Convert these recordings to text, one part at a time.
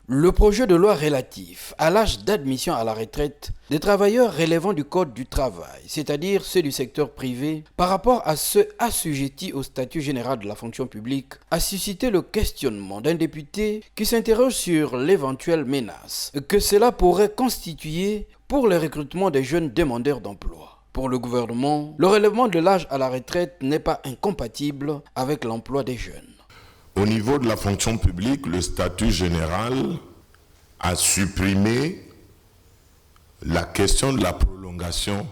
Le projet de loi relatif à l'âge d'admission à la retraite des travailleurs relevant du Code du travail, c'est-à-dire ceux du secteur privé, par rapport à ceux assujettis au statut général de la fonction publique, a suscité le questionnement d'un député qui s'interroge sur l'éventuelle menace que cela pourrait constituer pour le recrutement des jeunes demandeurs d'emploi. Pour le gouvernement, le relèvement de l'âge à la retraite n'est pas incompatible avec l'emploi des jeunes. Au niveau de la fonction publique, le statut général a supprimé la question de la prolongation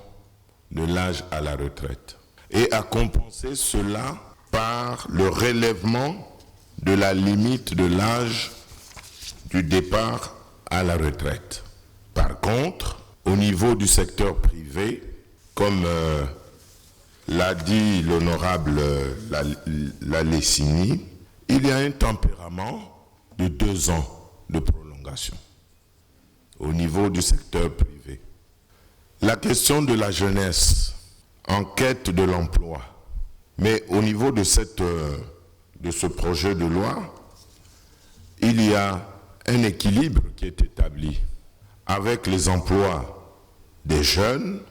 de l'âge à la retraite et a compensé cela par le relèvement de la limite de l'âge du départ à la retraite. Par contre, au niveau du secteur privé, comme l'a dit l'honorable Lalessini, il y a un tempérament de 2 ans de prolongation au niveau du secteur privé. La question de la jeunesse en quête de l'emploi, mais au niveau de ce projet de loi, il y a un équilibre qui est établi avec les emplois des jeunes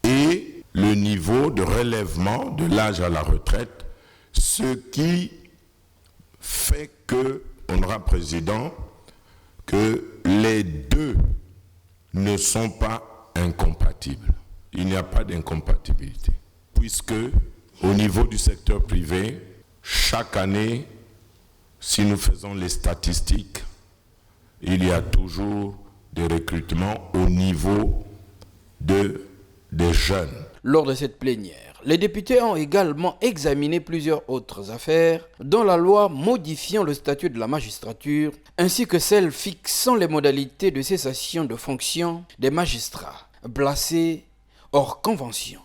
et le niveau de relèvement de l'âge à la retraite, ce qui fait que, honorable président, que les deux ne sont pas incompatibles. Il n'y a pas d'incompatibilité, puisque au niveau du secteur privé, chaque année, si nous faisons les statistiques, il y a toujours des recrutements au niveau des jeunes. Lors de cette plénière, les députés ont également examiné plusieurs autres affaires, dont la loi modifiant le statut de la magistrature, ainsi que celle fixant les modalités de cessation de fonction des magistrats placés hors convention.